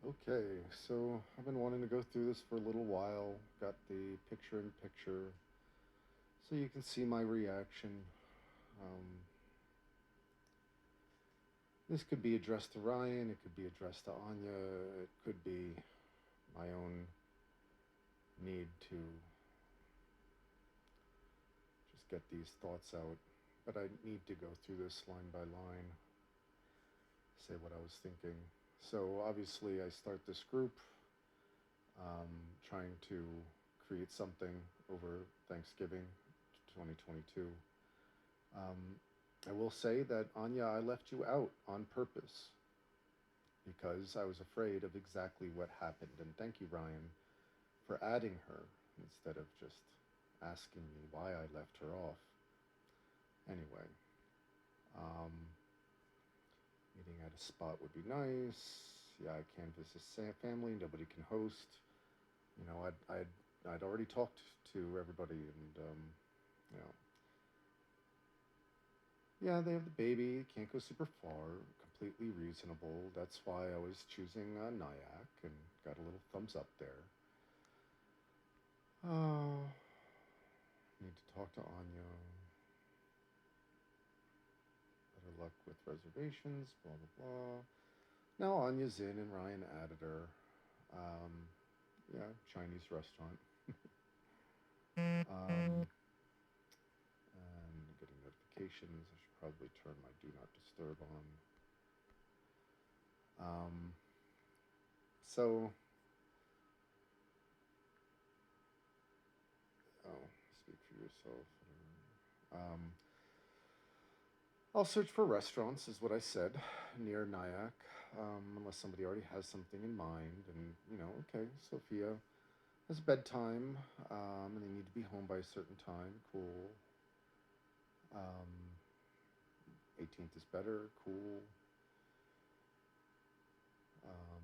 Okay, so I've been wanting to go through this for a little while. Got the picture in picture so you can see my reaction. Um, this could be addressed to Ryan, it could be addressed to Anya, it could be my own need to just get these thoughts out. But I need to go through this line by line, say what I was thinking. So obviously, I start this group trying to create something over Thanksgiving 2022. Um, I will say that Anya, I left you out on purpose because I was afraid of exactly what happened. And thank you, Ryan, for adding her instead of just asking me why I left her off. Anyway, um, meeting at a spot would be nice. Yeah, I can't visit family. Nobody can host. You know, I'd already talked to everybody, and you know, yeah, they have the baby. Can't go super far. Completely reasonable. That's why I was choosing Nyack and got a little thumbs up there. Oh, need to talk to Anya. Better luck with reservations. Blah blah blah. Now Anya's in and Ryan added her. Um, yeah, Chinese restaurant. And getting notifications. I should probably turn my do not disturb on. So, oh, speak for yourself. I'll search for restaurants, is what I said, near Nyack, unless somebody already has something in mind. And, okay, Sophia has bedtime, and they need to be home by a certain time. Cool. Um, 18th is better. Cool. Um,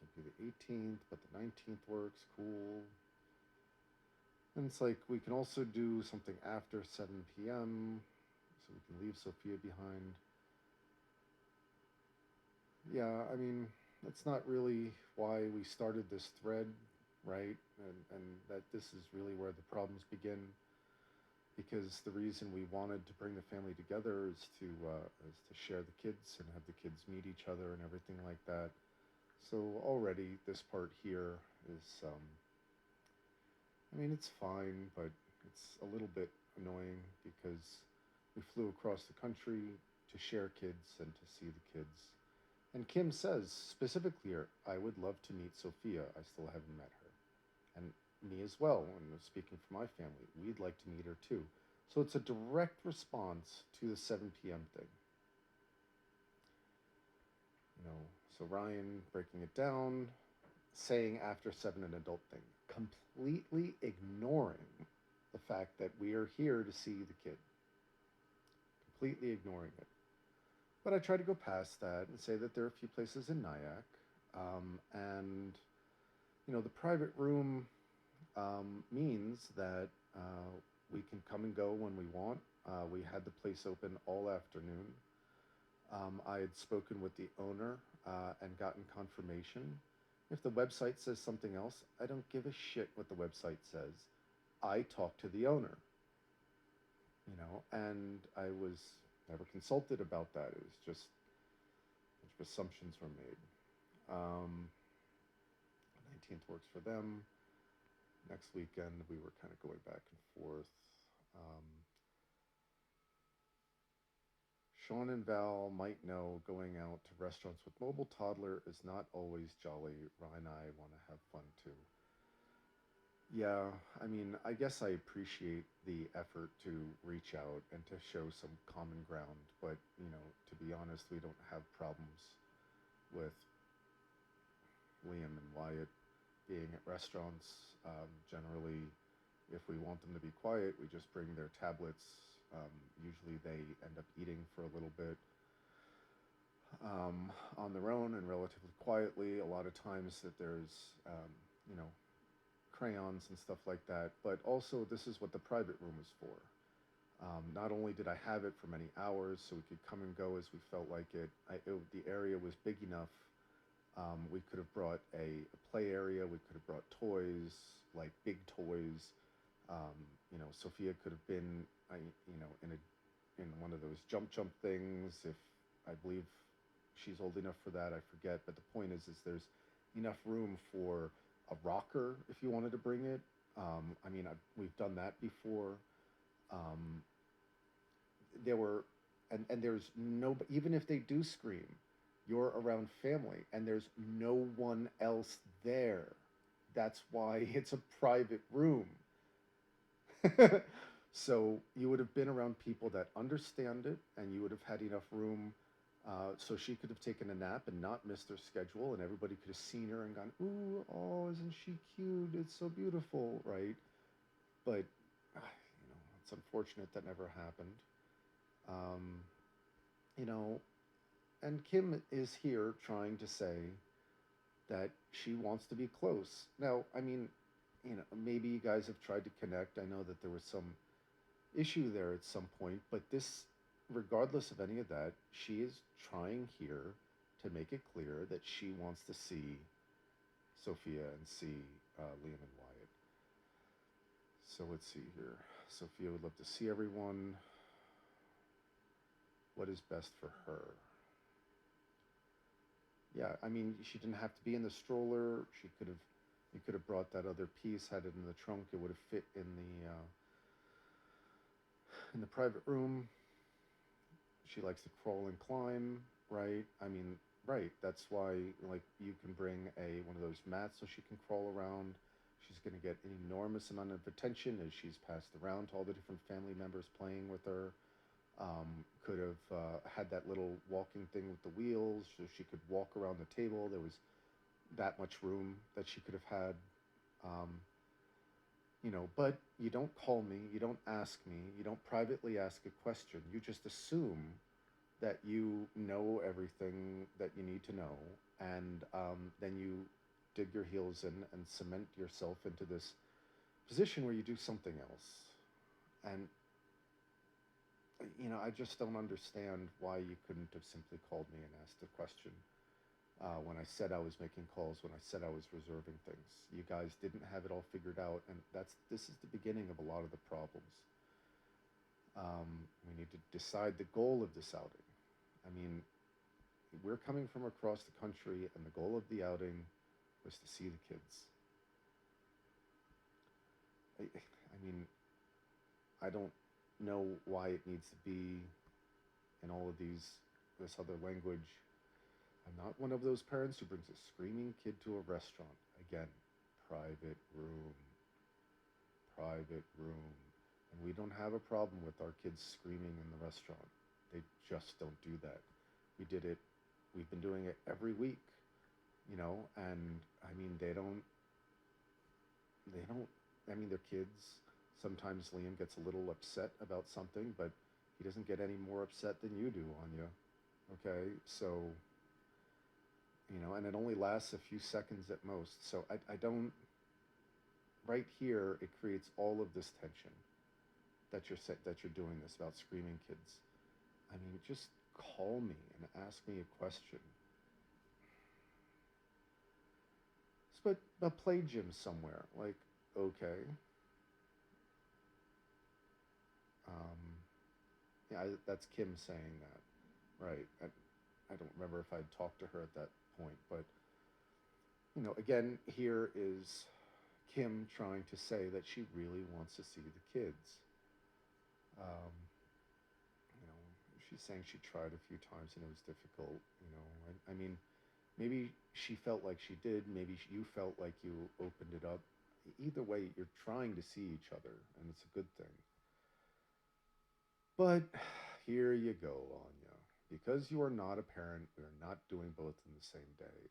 can't be the 18th, but the 19th works. Cool. And it's like we can also do something after 7 p.m., so we can leave Sophia behind. Yeah, I mean, that's not really why we started this thread, right? And that this is really where the problems begin, because the reason we wanted to bring the family together is to share the kids and have the kids meet each other and everything like that. So already this part here is, I mean, it's fine, but it's a little bit annoying because we flew across the country to share kids and to see the kids. And Kim says specifically here, I would love to meet Sophia. I still haven't met her. And me as well. And speaking for my family, we'd like to meet her too. So it's a direct response to the 7 p.m. thing. So Ryan breaking it down, saying after 7 an adult thing, completely ignoring the fact that we are here to see the kid, completely ignoring it. But I try to go past that and say that there are a few places in Nyack, and the private room means that we can come and go when we want. We had the place open all afternoon. I had spoken with the owner and gotten confirmation. If the website says something else, I don't give a shit what the website says. I talk to the owner, and I was never consulted about that. It was just a bunch of assumptions were made. 19th works for them. Next weekend, we were kind of going back and forth. Um, Sean and Val might know going out to restaurants with mobile toddler is not always jolly. Ryan and I want to have fun too. Yeah, I mean, I guess I appreciate the effort to reach out and to show some common ground, but, to be honest, we don't have problems with Liam and Wyatt being at restaurants. Generally, if we want them to be quiet, we just bring their tablets. Usually they end up eating for a little bit on their own and relatively quietly. A lot of times that there's, you know, crayons and stuff like that. But also, this is what the private room is for. Not only did I have it for many hours, so we could come and go as we felt like it, the area was big enough We could have brought a play area. We could have brought toys, like big toys. Um, Sophia could have been, in one of those jump things. If I believe she's old enough for that, I forget. But the point is there's enough room for a rocker if you wanted to bring it. We've done that before. Um, there were, and there's no, even if they do scream, you're around family, and there's no one else there. That's why it's a private room. So you would have been around people that understand it, and you would have had enough room so she could have taken a nap and not missed her schedule, and everybody could have seen her and gone, "Ooh, oh, isn't she cute? It's so beautiful," right? But it's unfortunate that never happened. Um, you know, and Kim is here trying to say that she wants to be close. Now, maybe you guys have tried to connect. I know that there was some issue there at some point, but this, regardless of any of that, she is trying here to make it clear that she wants to see Sophia and see Liam and Wyatt. So let's see here. Sophia would love to see everyone. What is best for her? Yeah, she didn't have to be in the stroller. You could have brought that other piece, had it in the trunk. It would have fit in the private room. She likes to crawl and climb, right? Right. That's why, like, you can bring a one of those mats so she can crawl around. She's going to get an enormous amount of attention as she's passed around to all the different family members playing with her. Could have had that little walking thing with the wheels so she could walk around the table. There was that much room that she could have had. Um, but you don't call me, you don't ask me, you don't privately ask a question. You just assume that you know everything that you need to know, and then you dig your heels in and cement yourself into this position where you do something else. And I just don't understand why you couldn't have simply called me and asked a question when I said I was making calls, when I said I was reserving things. You guys didn't have it all figured out, and this is the beginning of a lot of the problems. We need to decide the goal of this outing. I mean, we're coming from across the country, and the goal of the outing was to see the kids. I mean, I don't know why it needs to be in all of this other language. I'm not one of those parents who brings a screaming kid to a restaurant. Again, private room, private room. And we don't have a problem with our kids screaming in the restaurant. They just don't do that. We did it, we've been doing it every week, and they don't, they're kids. Sometimes Liam gets a little upset about something, but he doesn't get any more upset than you do, Anya. Okay? So, and it only lasts a few seconds at most. So I don't, right here, it creates all of this tension that you're doing this about screaming kids. Just call me and ask me a question. But a play gym somewhere, like, okay. Um, yeah, that's Kim saying that, right? I don't remember if I'd talked to her at that point, but again, here is Kim trying to say that she really wants to see the kids. Um, you know, she's saying she tried a few times and it was difficult. Maybe she felt like she did. Maybe you felt like you opened it up. Either way, you're trying to see each other, and it's a good thing. But here you go, Anya. Because you are not a parent, we are not doing both in the same day.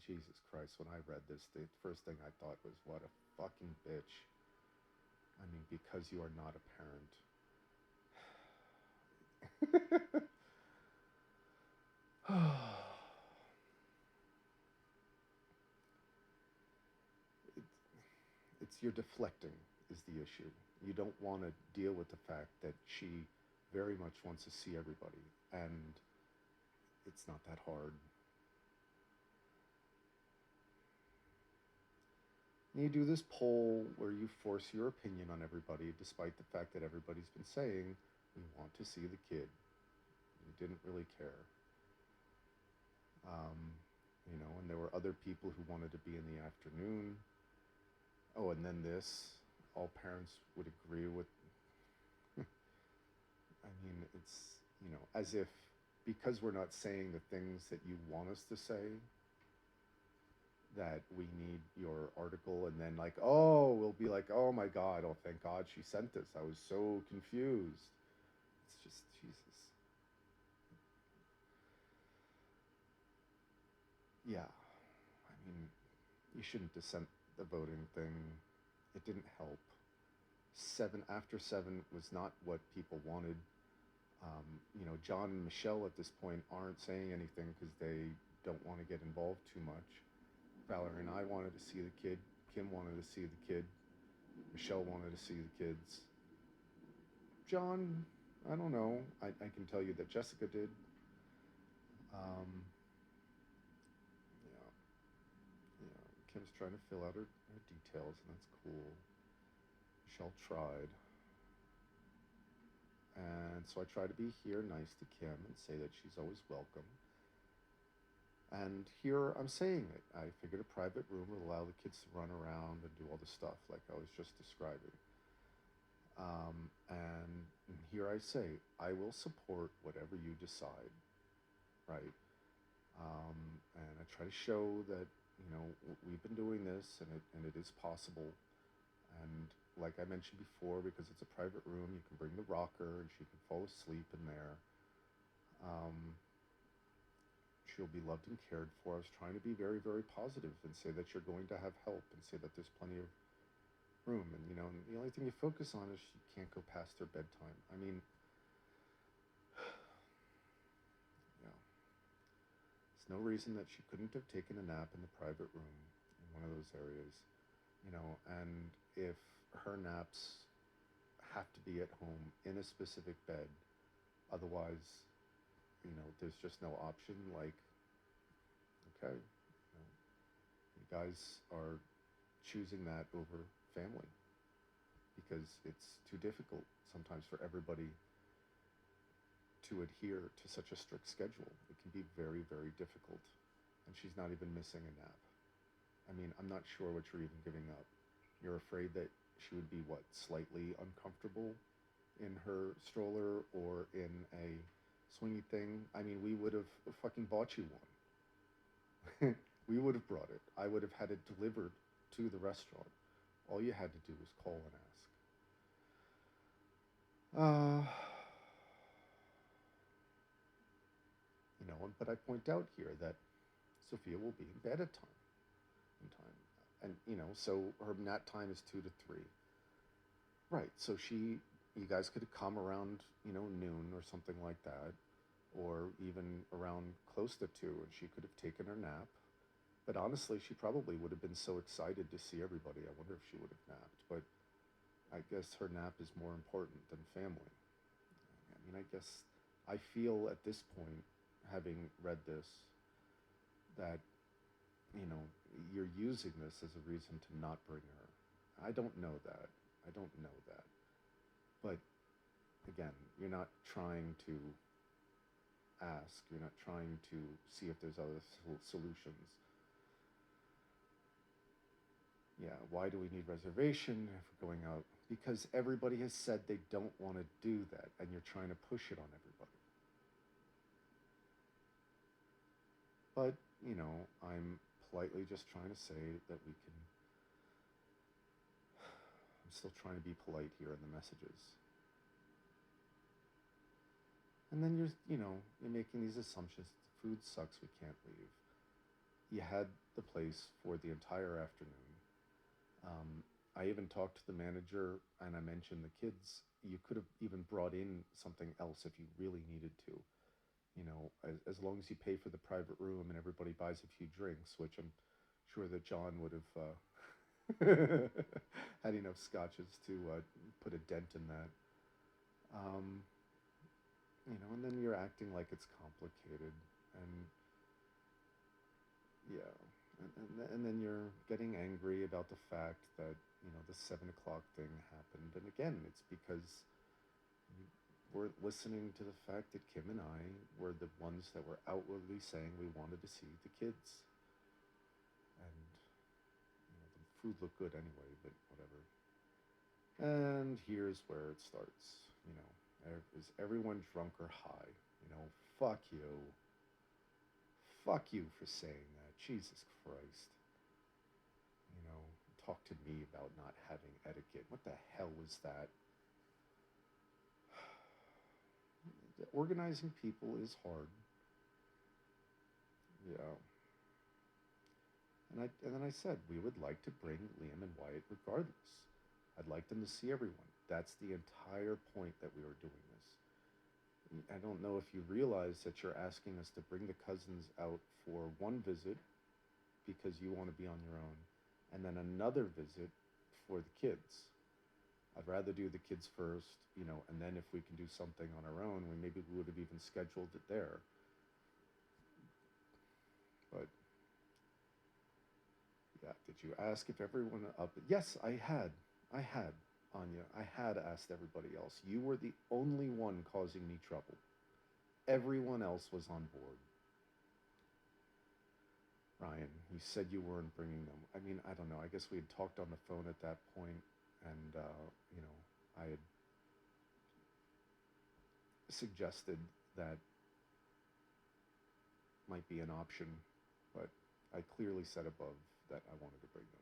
Jesus Christ, when I read this, the first thing I thought was, what a fucking bitch. Because you are not a parent. It's you're deflecting is the issue. You don't want to deal with the fact that she very much wants to see everybody, and it's not that hard. And you do this poll where you force your opinion on everybody, despite the fact that everybody's been saying, we want to see the kid. You didn't really care. Um, and there were other people who wanted to be in the afternoon. Oh, and then this, all parents would agree with. I mean, it's, as if because we're not saying the things that you want us to say, that we need your article, and then, like, oh, we'll be like, oh my God, oh, thank God she sent this. I was so confused. It's just, Jesus. Yeah. I mean, you shouldn't have sent the voting thing. It didn't help. Seven after seven was not what people wanted. John and Michelle at this point aren't saying anything because they don't want to get involved too much. Valerie and I wanted to see the kid. Kim wanted to see the kid. Michelle wanted to see the kids. John, I don't know. I can tell you that Jessica did. Um, yeah, yeah. Kim's trying to fill out her details, and that's cool. Michelle tried. And so I try to be here nice to Kim and say that she's always welcome. And here I'm saying it. I figured a private room would allow the kids to run around and do all the stuff like I was just describing. And here I say, I will support whatever you decide, right? Um, and I try to show that, we've been doing this, and it is possible. And like I mentioned before, because it's a private room, you can bring the rocker and she can fall asleep in there. Um, she'll be loved and cared for. I was trying to be very, very positive and say that you're going to have help and say that there's plenty of room. And the only thing you focus on is she can't go past her bedtime. I mean, you know, there's no reason that she couldn't have taken a nap in the private room in one of those areas, and if her naps have to be at home in a specific bed, otherwise, there's just no option. Like, okay, you guys are choosing that over family because it's too difficult sometimes for everybody to adhere to such a strict schedule. It can be very, very difficult. And she's not even missing a nap. I mean, I'm not sure what you're even giving up. You're afraid that she would be, what, slightly uncomfortable in her stroller or in a swingy thing? I mean, we would have fucking bought you one. We would have brought it. I would have had it delivered to the restaurant. All you had to do was call and ask. But I point out here that Sophia will be in bed at in time. And, so her nap time is 2 to 3. Right. So you guys could have come around, noon or something like that, or even around close to 2, and she could have taken her nap. But honestly, she probably would have been so excited to see everybody. I wonder if she would have napped. But I guess her nap is more important than family. I mean, I guess I feel at this point, having read this, that, you know, you're using this as a reason to not bring her. I don't know that. I don't know that. But again, you're not trying to ask, you're not trying to see if there's other solutions. Yeah, why do we need reservation if we're going out? Because everybody has said they don't want to do that, and you're trying to push it on everybody. But, I'm politely just trying to say that we can. I'm still trying to be polite here in the messages. And then you're making these assumptions. The food sucks, we can't leave. You had the place for the entire afternoon. I even talked to the manager and I mentioned the kids. You could have even brought in something else if you really needed to. As long as you pay for the private room and everybody buys a few drinks, which I'm sure that John would have had enough scotches to put a dent in that. Um, and then you're acting like it's complicated. And yeah, and and then you're getting angry about the fact that the 7 o'clock thing happened, and again, it's because we weren't listening to the fact that Kim and I were the ones that were outwardly saying we wanted to see the kids, and the food looked good anyway, but whatever. And here's where it starts. Is everyone drunk or high? Fuck you. Fuck you for saying that. Jesus Christ. You know, talk to me about not having etiquette. What the hell was that? Organizing people is hard. Yeah. And then I said we would like to bring Liam and Wyatt regardless. I'd like them to see everyone. That's the entire point that we were doing this. I don't know if you realize that you're asking us to bring the cousins out for one visit because you want to be on your own, and then another visit for the kids. I'd rather do the kids first, and then if we can do something on our own, we would have even scheduled it there. But yeah, did you ask if everyone up? Yes, I had. I had, Anya. I had asked everybody else. You were the only one causing me trouble. Everyone else was on board. Ryan, you said you weren't bringing them. I mean, I don't know. I guess we had talked on the phone at that point, and I had suggested that might be an option, but I clearly said above that I wanted to bring them.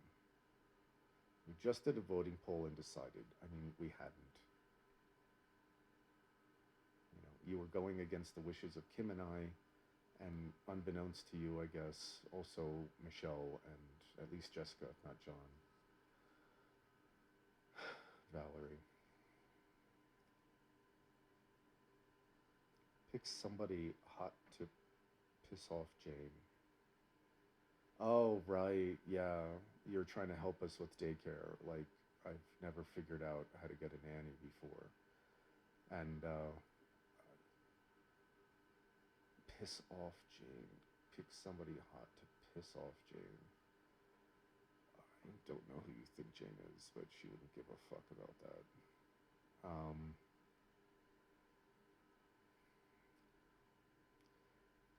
We just did a voting poll and decided. I mean, we hadn't. You were going against the wishes of Kim and I, and unbeknownst to you, I guess, also Michelle and at least Jessica, if not John. Valerie. Pick somebody hot to piss off Jane. Oh, right. Yeah. You're trying to help us with daycare. Like, I've never figured out how to get a nanny before. And piss off Jane. Pick somebody hot to piss off Jane. I don't know who you think Jane is, but she wouldn't give a fuck about that. Um,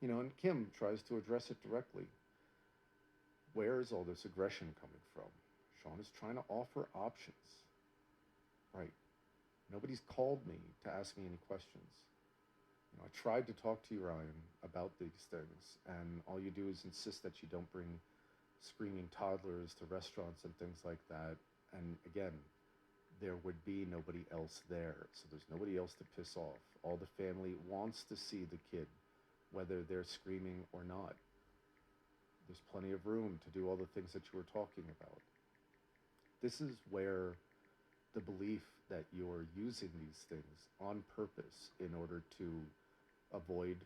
and Kim tries to address it directly. Where is all this aggression coming from? Sean is trying to offer options. Right. Nobody's called me to ask me any questions. I tried to talk to you, Ryan, about these things, and all you do is insist that you don't bring screaming toddlers to restaurants and things like that. And again, there would be nobody else there, so there's nobody else to piss off. All the family wants to see the kid, whether they're screaming or not. There's plenty of room to do all the things that you were talking about. This is where the belief that you're using these things on purpose in order to avoid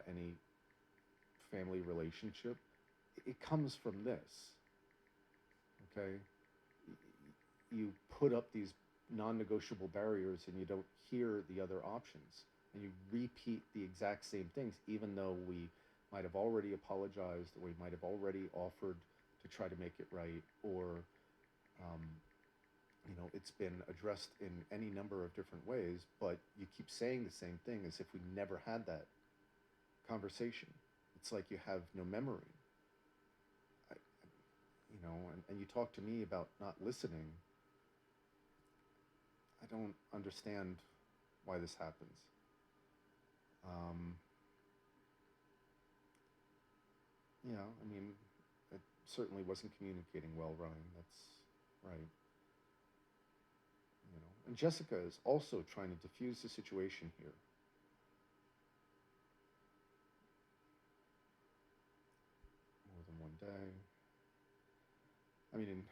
any family relationship, it comes from this. Okay? You put up these non-negotiable barriers and you don't hear the other options, and you repeat the exact same things, even though we might have already apologized, or we might have already offered to try to make it right, or um, it's been addressed in any number of different ways, but you keep saying the same thing as if we never had that conversation. It's like you have no memory. I, and you talk to me about not listening. I don't understand why this happens. Um, I mean, it certainly wasn't communicating well, Ryan. That's right. And Jessica is also trying to diffuse the situation here. More than one day. I mean,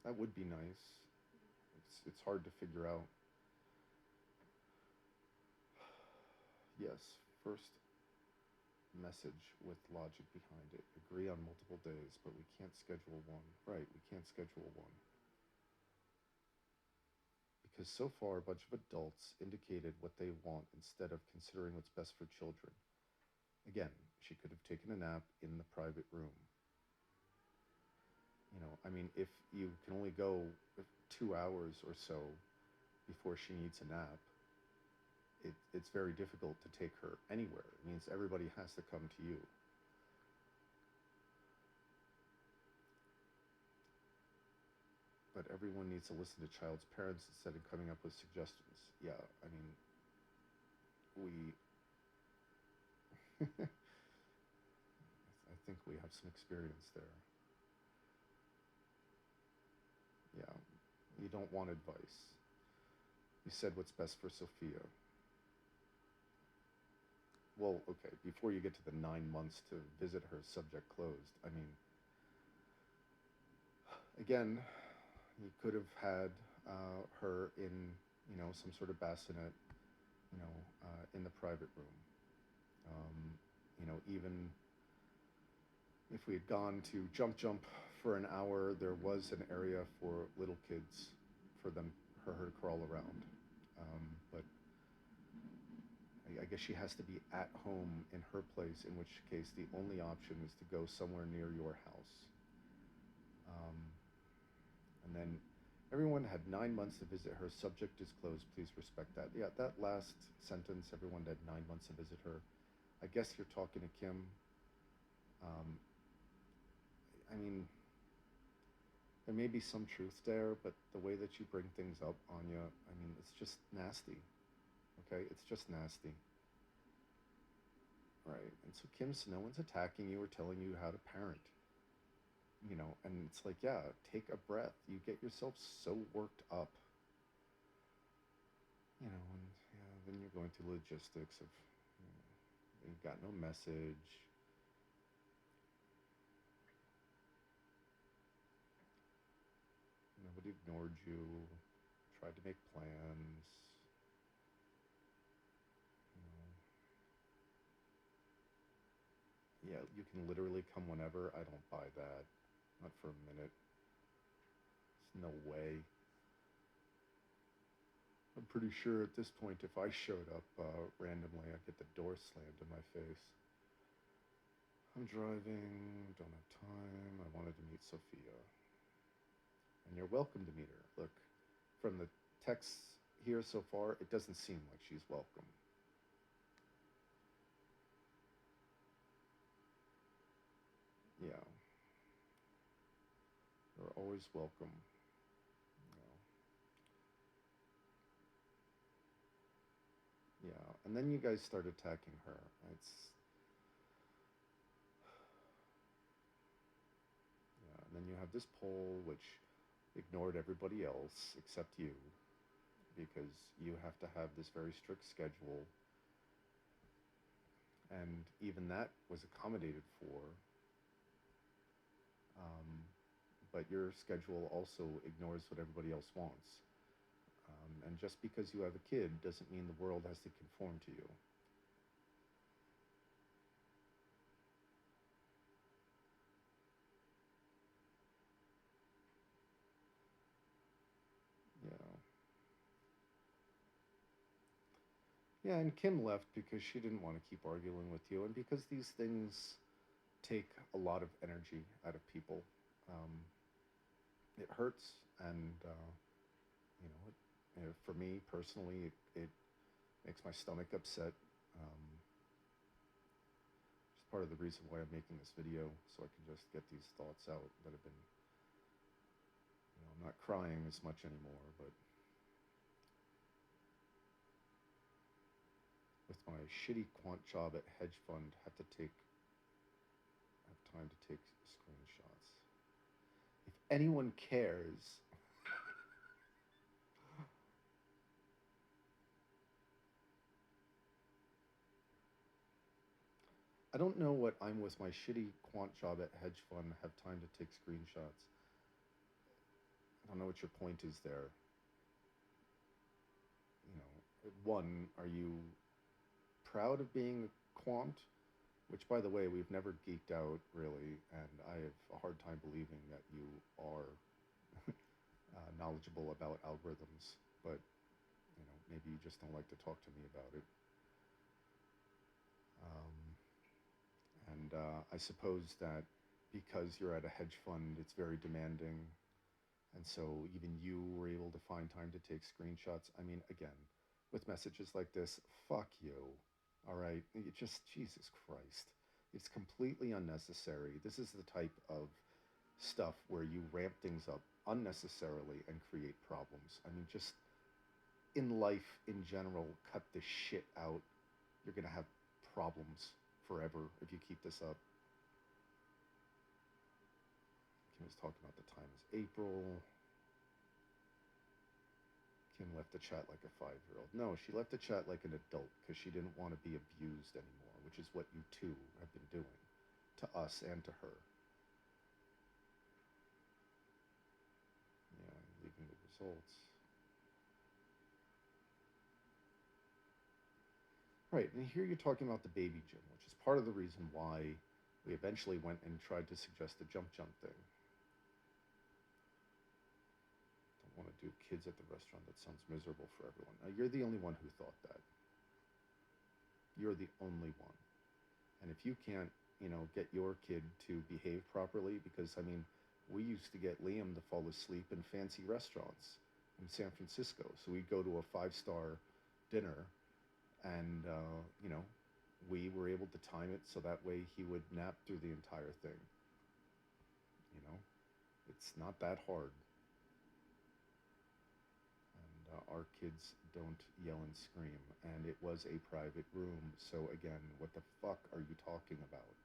that would be nice. It's hard to figure out. Yes, first message with logic behind it. Agree on multiple days, but we can't schedule one. Right, we can't schedule one. Because so far a bunch of adults indicated what they want instead of considering what's best for children. Again, she could have taken a nap in the private room. I mean, if you can only go 2 hours or so before she needs a nap, it's very difficult to take her anywhere. It means everybody has to come to you. But everyone needs to listen to child's parents instead of coming up with suggestions. Yeah, I mean, we. I think we have some experience there. Yeah, you don't want advice. You said what's best for Sophia. Well, okay, before you get to the 9 months to visit her subject closed, I mean, again, you could have had her in, some sort of bassinet, in the private room. Even if we had gone to Jump Jump for an hour, there was an area for little kids for her to crawl around. But I guess she has to be at home in her place, in which case the only option is to go somewhere near your house. Um, and then everyone had 9 months to visit her. Subject is closed. Please respect that. Yeah, that last sentence, everyone had 9 months to visit her. I guess you're talking to Kim. Um, I mean, there may be some truth there, but the way that you bring things up, Anya, I mean, it's just nasty. Okay? It's just nasty. Right? And so, Kim, so no one's attacking you or telling you how to parent. And it's like, yeah, take a breath. You get yourself so worked up, and yeah, then you're going through logistics of, you've got no message. Nobody ignored you, tried to make plans. Yeah, you can literally come whenever. I don't buy that. Not for a minute. There's no way. I'm pretty sure at this point, if I showed up randomly, I'd get the door slammed in my face. I'm driving, don't have time. I wanted to meet Sophia. And you're welcome to meet her. Look, from the texts here so far, it doesn't seem like she's welcome. Yeah, you're always welcome. Yeah, and then you guys start attacking her. It's Yeah, and then you have this poll which ignored everybody else except you because you have to have this very strict schedule, and even that was accommodated for. Um, but your schedule also ignores what everybody else wants. And just because you have a kid doesn't mean the world has to conform to you. Yeah. Yeah, and Kim left because she didn't want to keep arguing with you, and because these things take a lot of energy out of people. Um, it hurts, and for me personally, it makes my stomach upset. It's part of the reason why I'm making this video, so I can just get these thoughts out that have been. I'm not crying as much anymore, but with my shitty quant job at hedge fund, have time to take screenshots. If anyone cares, I don't know what I'm with my shitty quant job at hedge fund have time to take screenshots. I don't know what your point is there. One, are you proud of being a quant? Which, by the way, we've never geeked out really, and I have a hard time believing that you are knowledgeable about algorithms. But maybe you just don't like to talk to me about it. And I suppose that because you're at a hedge fund, it's very demanding. And so even you were able to find time to take screenshots. I mean, again, with messages like this, fuck you. All right? It just, Jesus Christ. It's completely unnecessary. This is the type of stuff where you ramp things up unnecessarily and create problems. I mean, just in life in general, cut this shit out. You're going to have problems forever if you keep this up. Kim was talking about the time is April. Kim left the chat like a 5-year-old. No, she left the chat like an adult because she didn't want to be abused anymore, which is what you two have been doing to us and to her. Yeah, leaving the results. Right, and here you're talking about the baby gym, which is part of the reason why we eventually went and tried to suggest the jump thing. Don't want to do kids at the restaurant. That sounds miserable for everyone. Now, you're the only one who thought that. You're the only one. And if you can't, get your kid to behave properly, because, I mean, we used to get Liam to fall asleep in fancy restaurants in San Francisco. So we'd go to a 5-star dinner and, we were able to time it so that way he would nap through the entire thing. It's not that hard. Our kids don't yell and scream, and it was a private room, so again, what the fuck are you talking about?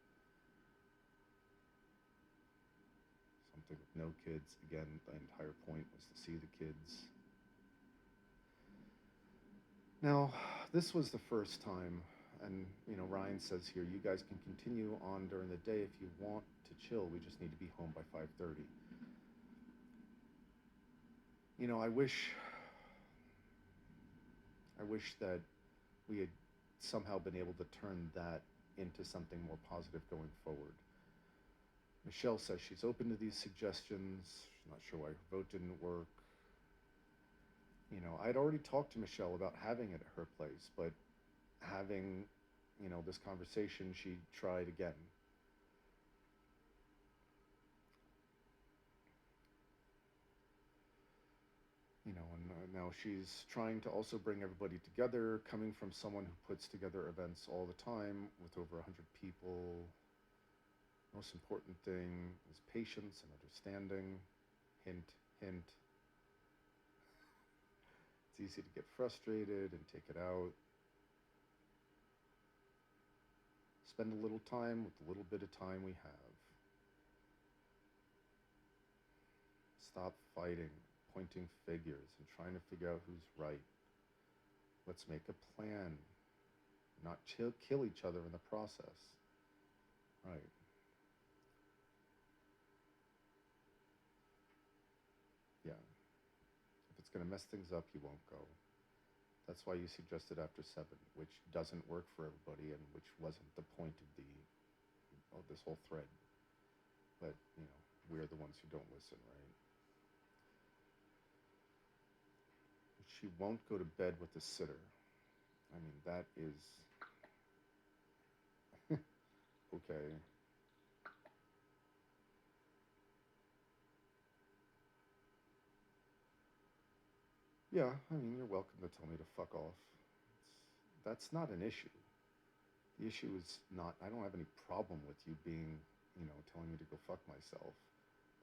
Something with no kids. Again, the entire point was to see the kids. Now, this was the first time, and Ryan says here, you guys can continue on during the day if you want to chill. We just need to be home by 5:30. I wish that we had somehow been able to turn that into something more positive going forward. Michelle says she's open to these suggestions. She's not sure why her vote didn't work. I'd already talked to Michelle about having it at her place, but having, this conversation, she tried again. And now she's trying to also bring everybody together, coming from someone who puts together events all the time with over 100 people. Most important thing is patience and understanding. Hint, hint. It's easy to get frustrated and take it out. Spend a little time with the little bit of time we have. Stop fighting, pointing figures, and trying to figure out who's right. Let's make a plan, not kill each other in the process. Right. Yeah. If it's going to mess things up, you won't go. That's why you suggested after 7, which doesn't work for everybody and which wasn't the point of this whole thread. But, we're the ones who don't listen, right? She won't go to bed with the sitter. I mean, that is okay. Yeah, I mean, you're welcome to tell me to fuck off. That's not an issue. The issue is not, I don't have any problem with you being, telling me to go fuck myself.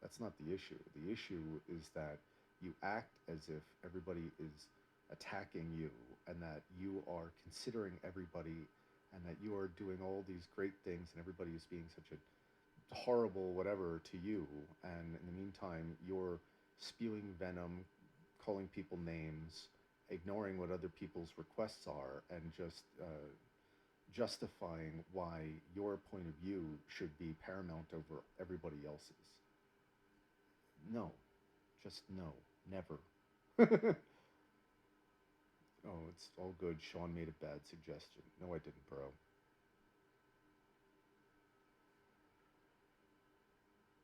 That's not the issue. The issue is that you act as if everybody is attacking you and that you are considering everybody and that you are doing all these great things and everybody is being such a horrible whatever to you. And in the meantime, you're spewing venom, calling people names, ignoring what other people's requests are, and just justifying why your point of view should be paramount over everybody else's. No, just no, never. Oh, it's all good. Sean made a bad suggestion. No, I didn't, bro.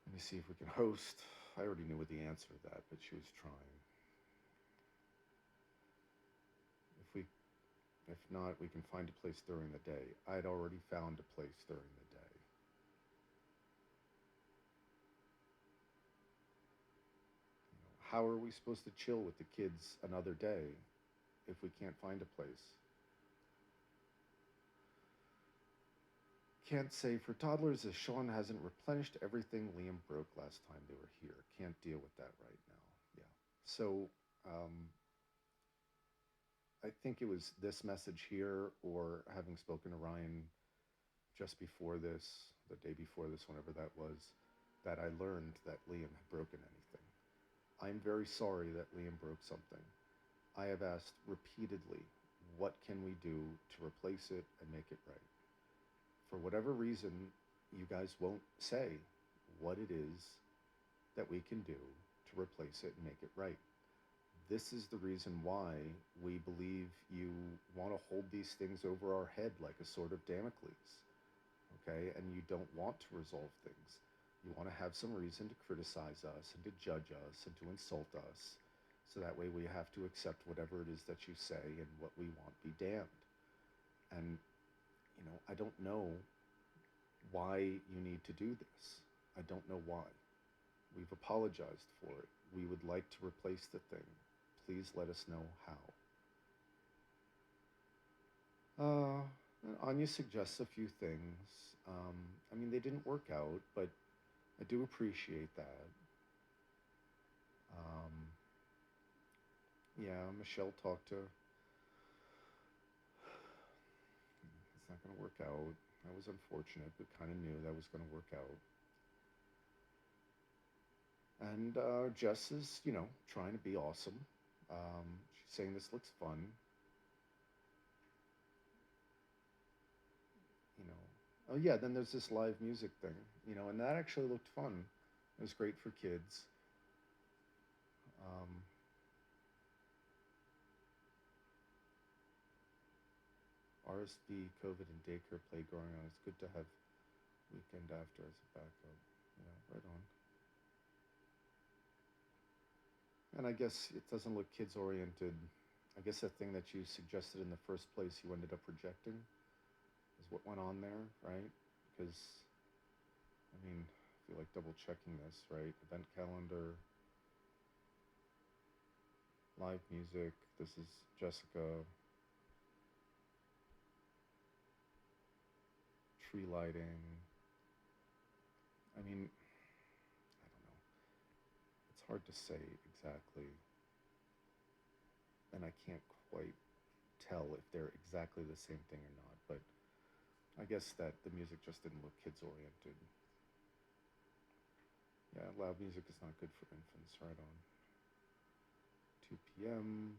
Let me see if we can host. I already knew the answer to that, but she was trying. If not, we can find a place during the day. I'd already found a place during the day. how are we supposed to chill with the kids another day if we can't find a place? Can't say for toddlers as Sean hasn't replenished everything Liam broke last time they were here. Can't deal with that right now. Yeah. So um, I think it was this message here, or having spoken to Ryan just before this, the day before this, whenever that was, that I learned that Liam had broken anything. I'm very sorry that Liam broke something. I have asked repeatedly, what can we do to replace it and make it right? For whatever reason, you guys won't say what it is that we can do to replace it and make it right. This is the reason why we believe you want to hold these things over our head like a sword of Damocles, okay? And you don't want to resolve things. You want to have some reason to criticize us and to judge us and to insult us, so that way we have to accept whatever it is that you say, and what we want be damned. And, I don't know why you need to do this. I don't know why. We've apologized for it. We would like to replace the thing. Please let us know how. Anya suggests a few things. I mean, they didn't work out, but I do appreciate that. Um, yeah, Michelle talked to. It's not going to work out. That was unfortunate, but kind of knew that was going to work out. And Jess is, trying to be awesome. She's saying this looks fun. You know. Oh yeah, then there's this live music thing. And that actually looked fun. It was great for kids. Um, RSV, COVID, and daycare play going on. It's good to have weekend after as a backup. Yeah, right on. And I guess it doesn't look kids oriented. I guess the thing that you suggested in the first place you ended up rejecting is what went on there, right? Because, I mean, I feel like double checking this, right? Event calendar, live music. This is Jessica. Tree lighting. I mean, I don't know. It's hard to say exactly, and I can't quite tell if they're exactly the same thing or not, but I guess that the music just didn't look kids oriented. Yeah, loud music is not good for infants, right on. 2 p.m.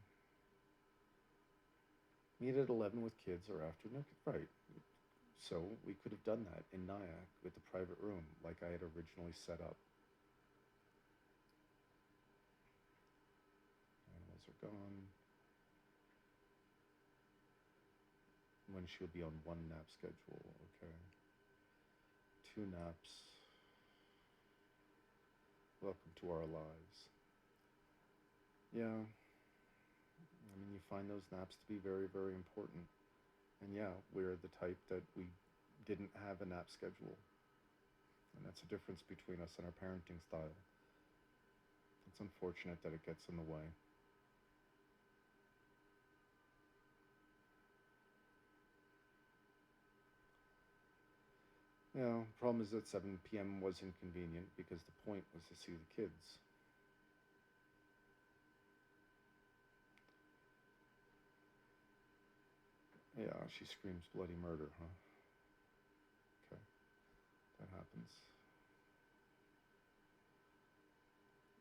Meet at 11 with kids or after. No, right. So we could have done that in Nyack with the private room like I had originally set up. Animals are gone. When she'll be on one nap schedule, okay. 2 naps. Welcome to our lives. Yeah, I mean, you find those naps to be very, very important. And yeah, we're the type that we didn't have a nap schedule. And that's a difference between us and our parenting style. It's unfortunate that it gets in the way. Yeah, problem is that 7 p.m. was inconvenient because the point was to see the kids. Yeah, she screams bloody murder, huh? Okay, that happens.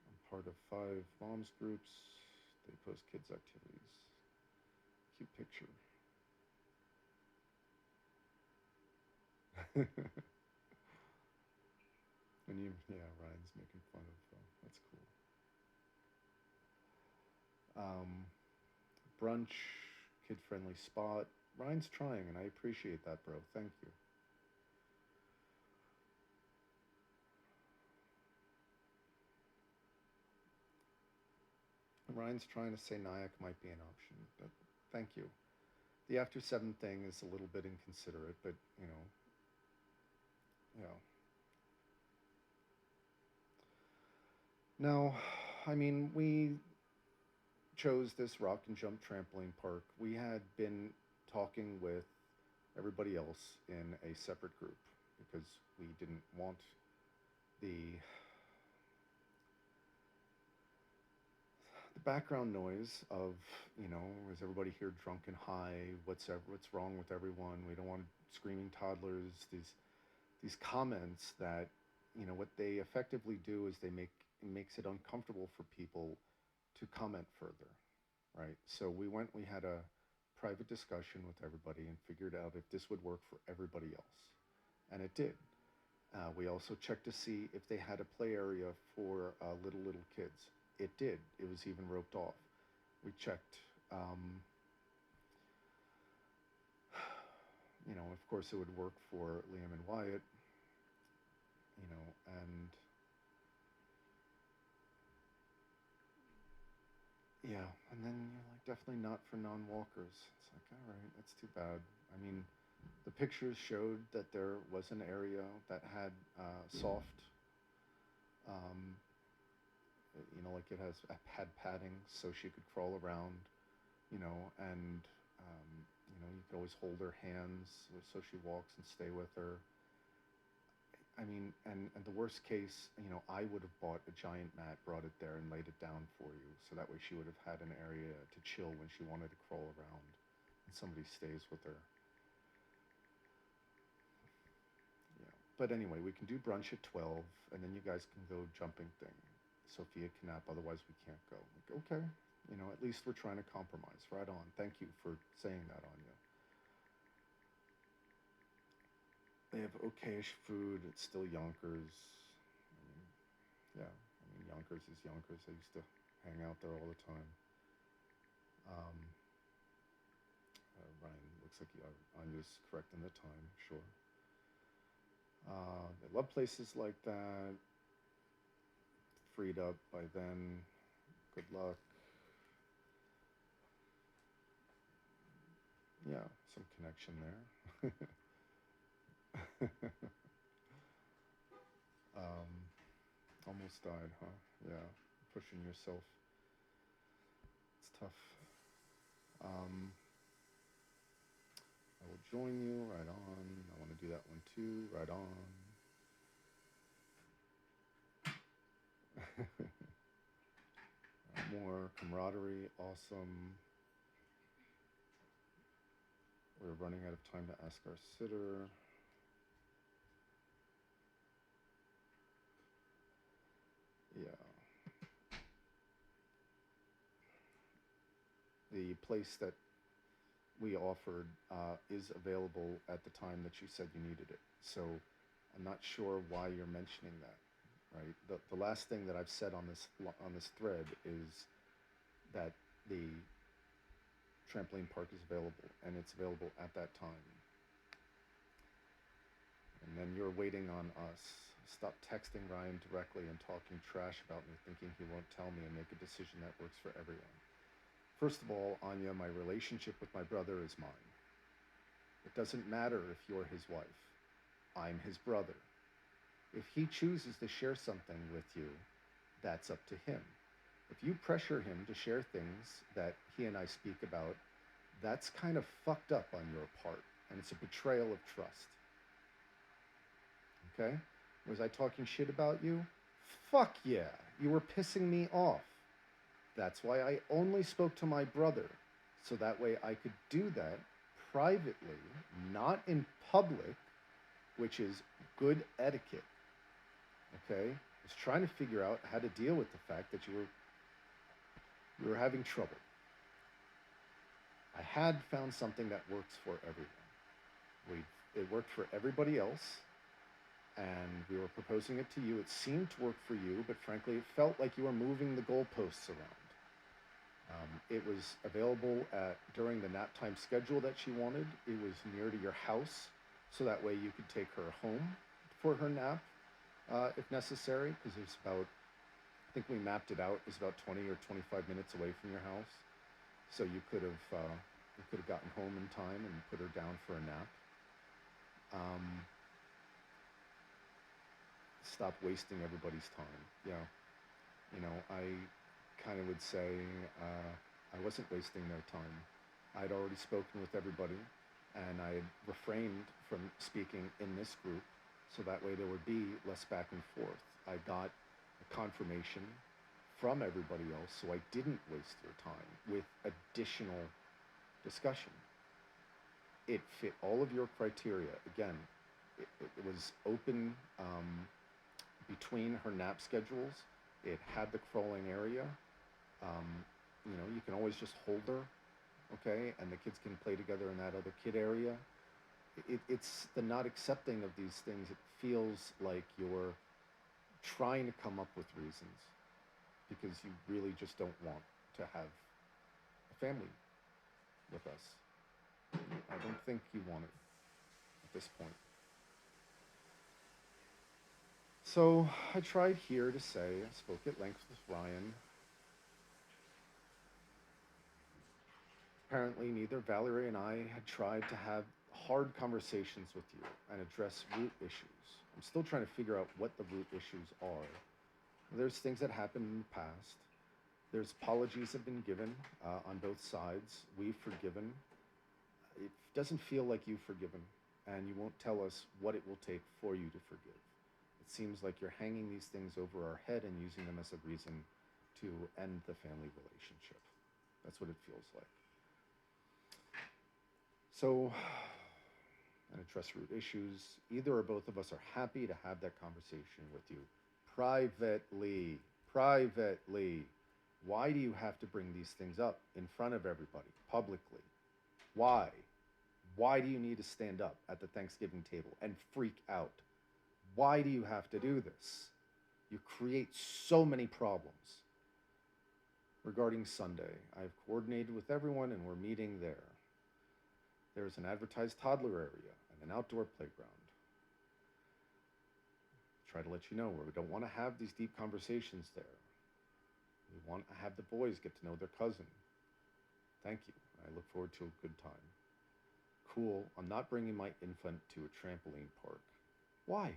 I'm part of 5 moms groups. They post kids' activities. Cute picture. And yeah, Ryan's making fun of. That's cool. Brunch, kid-friendly spot. Ryan's trying, and I appreciate that, bro. Thank you. Ryan's trying to say Nyack might be an option, but thank you. The after 7 thing is a little bit inconsiderate, but you know. Now, I mean, we chose this rock and jump trampoline park. We had been talking with everybody else in a separate group because we didn't want the background noise of, is everybody here drunk and high? What's wrong with everyone? We don't want screaming toddlers. These comments that, what they effectively do is it makes it uncomfortable for people to comment further, right? So we had a private discussion with everybody and figured out if this would work for everybody else, and it did. We also checked to see if they had a play area for little kids. It did. It was even roped off. We checked. Of course, it would work for Liam and Wyatt. And yeah, and then you're like, definitely not for non-walkers. It's like, all right, that's too bad. I mean, the pictures showed that there was an area that had soft, um, like it has had padding so she could crawl around, and you could always hold her hands so she walks and stay with her. I mean, and the worst case, I would have bought a giant mat, brought it there, and laid it down for you, so that way she would have had an area to chill when she wanted to crawl around, and somebody stays with her. Yeah. But anyway, we can do brunch at 12, and then you guys can go jumping thing. Sophia can nap, otherwise we can't go. Like, okay, at least we're trying to compromise. Right on. Thank you for saying that, Anya. They have okayish food. It's still Yonkers. I mean, yeah, I mean, Yonkers is Yonkers. I used to hang out there all the time. Um, Ryan, looks like I'm just correcting the time. Sure. They love places like that. Freed up by then. Good luck. Yeah, some connection there. um, Almost died, huh? Yeah, pushing yourself. It's tough. Um, I will join you. Right on. I want to do that one too. Right on. More camaraderie. Awesome. We're running out of time to ask our sitter. Yeah. The place that we offered is available at the time that you said you needed it. So I'm not sure why you're mentioning that. Right. The last thing that I've said on this thread is that the trampoline park is available, and it's available at that time. And then you're waiting on us. Stop texting Ryan directly and talking trash about me, thinking he won't tell me and make a decision that works for everyone. First of all, Anya, my relationship with my brother is mine. It doesn't matter if you're his wife. I'm his brother. If he chooses to share something with you, that's up to him. If you pressure him to share things that he and I speak about, that's kind of fucked up on your part, and it's a betrayal of trust. Okay? Was I talking shit about you? Fuck yeah, you were pissing me off. That's why I only spoke to my brother, so that way I could do that privately, not in public, which is good etiquette. Okay? I was trying to figure out how to deal with the fact that you were having trouble. I had found something that works for everyone. It worked for everybody else, and we were proposing it to you. It seemed to work for you, but frankly, it felt like you were moving the goalposts around. It was available during the nap time schedule that she wanted. It was near to your house, so that way you could take her home for her nap if necessary, because it's about, I think we mapped it out, it's about 20 or 25 minutes away from your house. So you could have gotten home in time and put her down for a nap. Stop wasting everybody's time. Yeah. I kind of would say I wasn't wasting their time. I'd already spoken with everybody, and I had refrained from speaking in this group, so that way there would be less back and forth. I got a confirmation from everybody else, so I didn't waste their time with additional discussion. It fit all of your criteria. Again, it was open between her nap schedules. It had the crawling area. Um, you can always just hold her, okay, and the kids can play together in that other kid area. It's the not accepting of these things. It feels like you're trying to come up with reasons because you really just don't want to have a family with us. I don't think you want it at this point. So I tried here to say, I spoke at length with Ryan. Apparently, neither Valerie and I had tried to have hard conversations with you and address root issues. I'm still trying to figure out what the root issues are. There's things that happened in the past. There's apologies have been given on both sides. We've forgiven. It doesn't feel like you've forgiven, and you won't tell us what it will take for you to forgive. It seems like you're hanging these things over our head and using them as a reason to end the family relationship. That's what it feels like. So, and address root issues. Either or both of us are happy to have that conversation with you privately. Privately. Why do you have to bring these things up in front of everybody, publicly? Why? Why do you need to stand up at the Thanksgiving table and freak out? Why do you have to do this? You create so many problems. Regarding Sunday, I've coordinated with everyone and we're meeting there. There's an advertised toddler area and an outdoor playground. Try to let you know where we don't want to have these deep conversations there. We want to have the boys get to know their cousin. Thank you. I look forward to a good time. Cool, I'm not bringing my infant to a trampoline park. Why?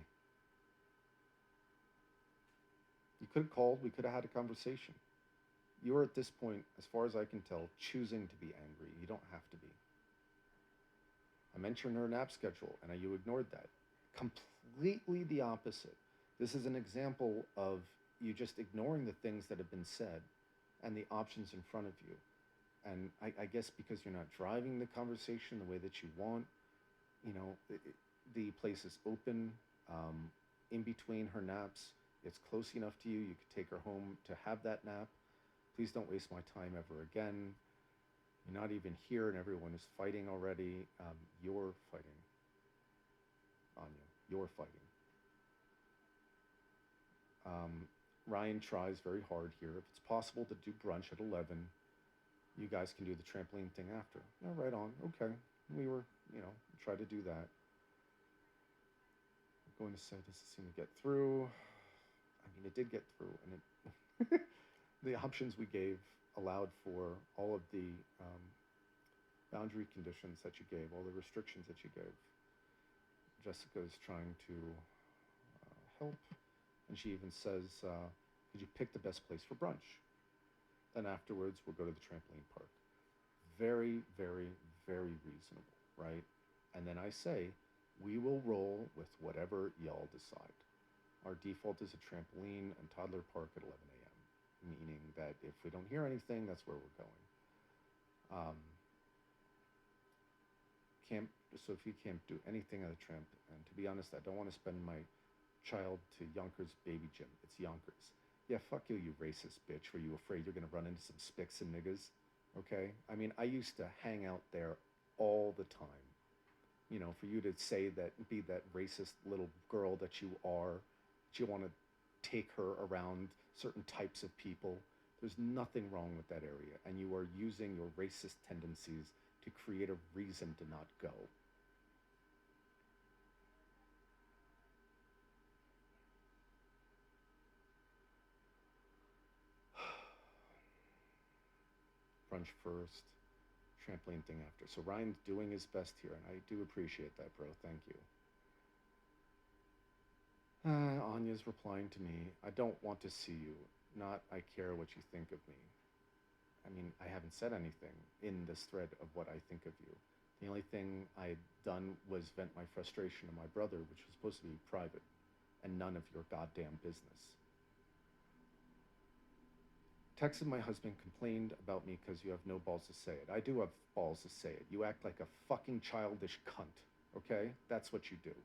You could have called, we could have had a conversation. You're at this point, as far as I can tell, choosing to be angry. You don't have to be. I mentioned her nap schedule, and you ignored that. Completely the opposite. This is an example of you just ignoring the things that have been said and the options in front of you. And I guess because you're not driving the conversation the way that you want, the place is open in between her naps. It's close enough to you. You could take her home to have that nap. Please don't waste my time ever again. You're not even here and everyone is fighting already. You're fighting, Anya. You're fighting. Ryan tries very hard here. If it's possible to do brunch at 11, you guys can do the trampoline thing after. Yeah, right on. Okay. We were, try to do that. I'm going to say, does it seem to get through? I mean, it did get through, and the options we gave allowed for all of the boundary conditions that you gave, all the restrictions that you gave. Jessica is trying to help, and she even says, could you pick the best place for brunch? Then afterwards, we'll go to the trampoline park. Very, very, very reasonable, right? And then I say, we will roll with whatever y'all decide. Our default is a trampoline and toddler park at 11 a.m., meaning that if we don't hear anything, that's where we're going. Camp, so if you can't do anything at the tramp, and to be honest, I don't want to spend my child to Yonkers baby gym. It's Yonkers. Yeah, fuck you, you racist bitch. Were you afraid you're gonna run into some spics and niggas? Okay? I mean, I used to hang out there all the time. For you to say that, be that racist little girl that you are, that you want to take her around certain types of people, there's nothing wrong with that area. And you are using your racist tendencies to create a reason to not go. Brunch first, trampoline thing after. So Ryan's doing his best here, and I do appreciate that, bro. Thank you. Anya's replying to me, I don't want to see you. not I care what you think of me. I mean, I haven't said anything in this thread of what I think of you. The only thing I'd done was vent my frustration to my brother, which was supposed to be private and none of your goddamn business. Texted my husband, complained about me because you have no balls to say it. I do have balls to say it. You act like a fucking childish cunt, okay? That's what you do.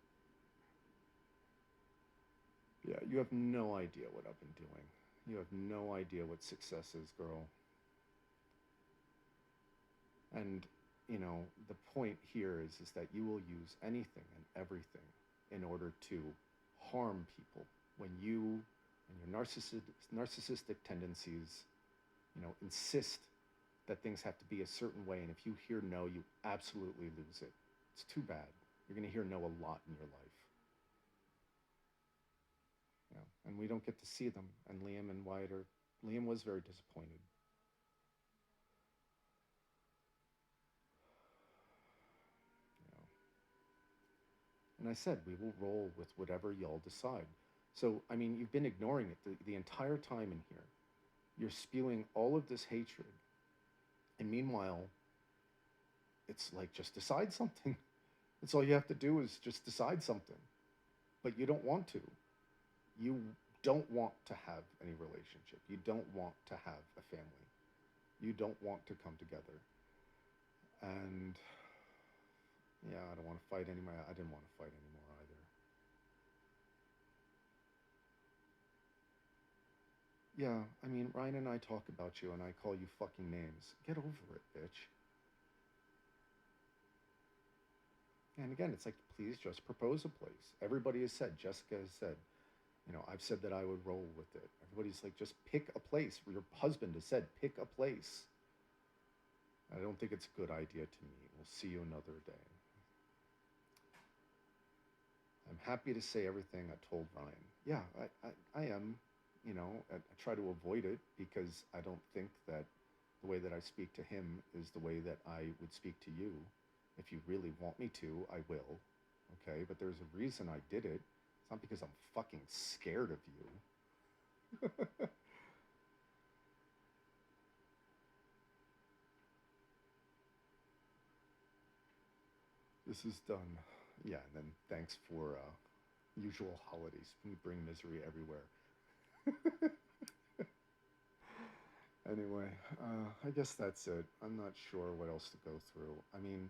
Yeah, you have no idea what I've been doing. You have no idea what success is, girl. And, the point here is that you will use anything and everything in order to harm people when you and your narcissistic tendencies, insist that things have to be a certain way. And if you hear no, you absolutely lose it. It's too bad. You're going to hear no a lot in your life. Yeah, and we don't get to see them. And Liam and Wyatt are. Liam was very disappointed. You know, and I said we will roll with whatever y'all decide. So I mean, you've been ignoring it the entire time in here. You're spewing all of this hatred, and meanwhile, it's like just decide something. That's all you have to do is just decide something. But you don't want to. You don't want to have any relationship. You don't want to have a family. You don't want to come together. And yeah, I don't want to fight anymore. I didn't want to fight anymore either. Yeah, I mean, Ryan and I talk about you and I call you fucking names. Get over it, bitch. And again, it's like, please just propose a place. Everybody has said, Jessica has said, I've said that I would roll with it. Everybody's like, just pick a place. Your husband has said, pick a place. I don't think it's a good idea to me. We'll see you another day. I'm happy to say everything I told Ryan. Yeah, I am. I try to avoid it because I don't think that the way that I speak to him is the way that I would speak to you. If you really want me to, I will. Okay, but there's a reason I did it. It's not because I'm fucking scared of you. This is done. Yeah, and then thanks for usual holidays. We bring misery everywhere. Anyway, I guess that's it. I'm not sure what else to go through. I mean,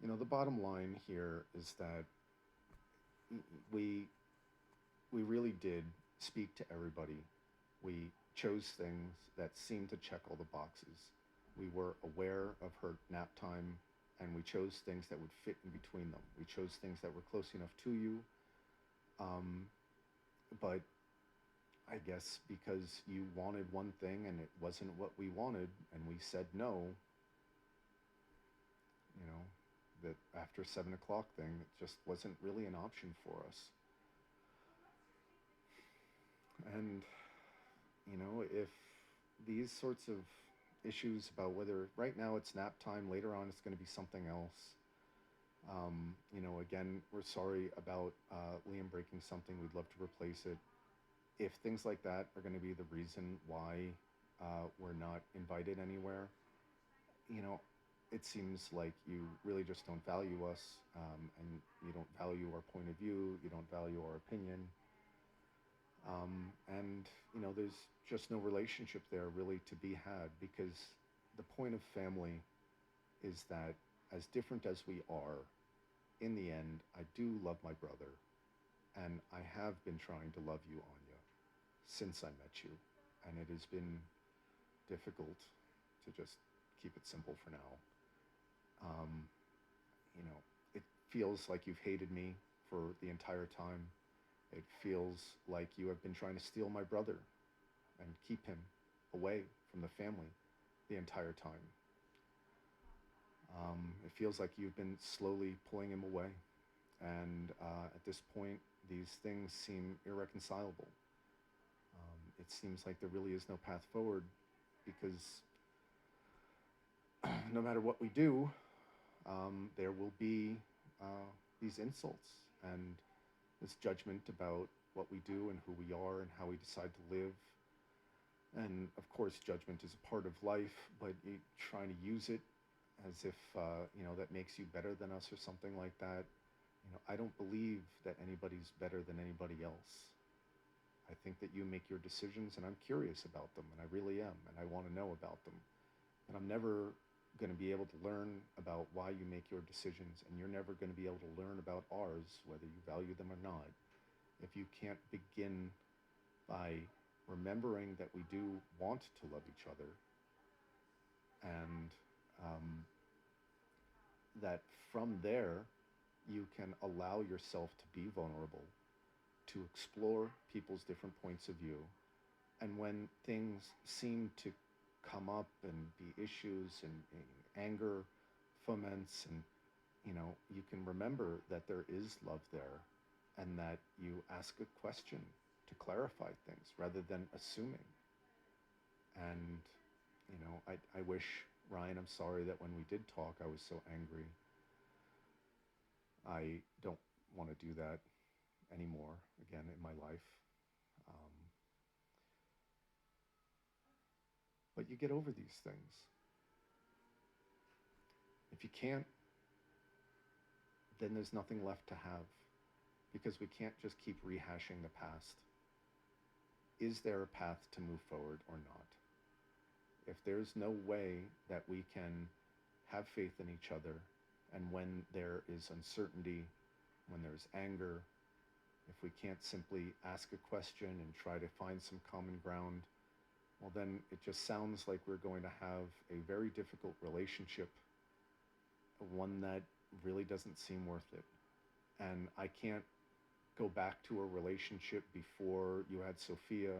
the bottom line here is that we we really did speak to everybody. We chose things that seemed to check all the boxes. We were aware of her nap time, and we chose things that would fit in between them. We chose things that were close enough to you, um, but I guess because you wanted one thing and it wasn't what we wanted, and we said no, you know, that after 7 o'clock thing, it just wasn't really an option for us. And, if these sorts of issues about whether right now it's nap time, later on it's going to be something else. Again, we're sorry about Liam breaking something. We'd love to replace it. If things like that are going to be the reason why we're not invited anywhere, you know, it seems like you really just don't value us, and you don't value our point of view, you don't value our opinion, and there's just no relationship there really to be had, because the point of family is that as different as we are, in the end, I do love my brother, and I have been trying to love you, Anya, since I met you, and it has been difficult to just keep it simple for now. Um, it feels like you've hated me for the entire time. It feels like you have been trying to steal my brother and keep him away from the family the entire time. It feels like you've been slowly pulling him away. And at this point, these things seem irreconcilable. It seems like there really is no path forward, because no matter what we do, there will be these insults and this judgment about what we do and who we are and how we decide to live. And of course, judgment is a part of life, but you trying to use it as if that makes you better than us or something like that. I don't believe that anybody's better than anybody else. I think that you make your decisions, and I'm curious about them, and I really am, and I want to know about them. And I'm never going to be able to learn about why you make your decisions, and you're never going to be able to learn about ours, whether you value them or not, if you can't begin by remembering that we do want to love each other, and um, that from there you can allow yourself to be vulnerable, to explore people's different points of view. And when things seem to come up and be issues and anger foments, and you can remember that there is love there, and that you ask a question to clarify things rather than assuming. And I wish, Ryan, I'm sorry that when we did talk I was so angry. I don't want to do that anymore again in my life. um, but you get over these things. If you can't, then there's nothing left to have, because we can't just keep rehashing the past. Is there a path to move forward or not? If there's no way that we can have faith in each other, and when there is uncertainty, when there's anger, if we can't simply ask a question and try to find some common ground, well, then it just sounds like we're going to have a very difficult relationship, one that really doesn't seem worth it. And I can't go back to a relationship before you had Sophia,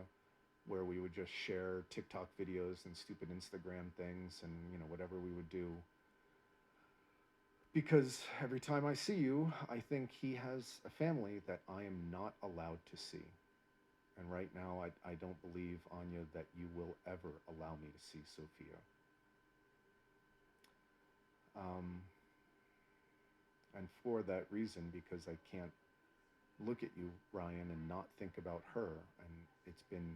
where we would just share TikTok videos and stupid Instagram things and, whatever we would do. Because every time I see you, I think he has a family that I am not allowed to see. And right now, I don't believe, Anya, that you will ever allow me to see Sophia. Um, and for that reason, because I can't look at you, Ryan, and not think about her, and it's been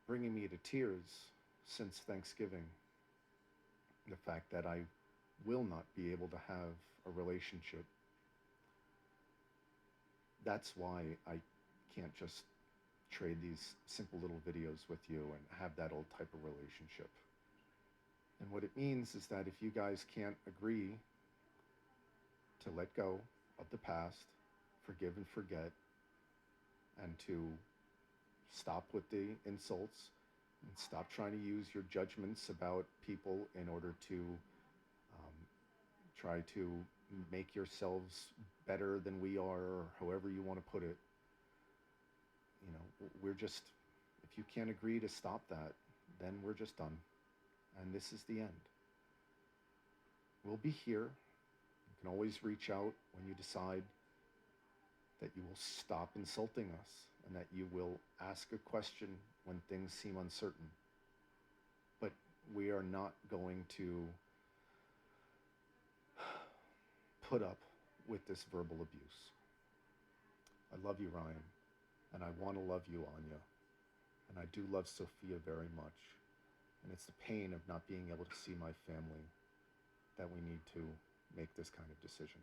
bringing me to tears since Thanksgiving, the fact that I will not be able to have a relationship. That's why I can't just trade these simple little videos with you and have that old type of relationship. And what it means is that if you guys can't agree to let go of the past, forgive and forget, and to stop with the insults, and stop trying to use your judgments about people in order to try to make yourselves better than we are, or however you want to put it. We're just, if you can't agree to stop that, then we're just done. And this is the end. We'll be here. You can always reach out when you decide that you will stop insulting us, and that you will ask a question when things seem uncertain. But we are not going to put up with this verbal abuse. I love you, Ryan, and I want to love you, Anya, and I do love Sophia very much. And it's the pain of not being able to see my family that we need to make this kind of decision.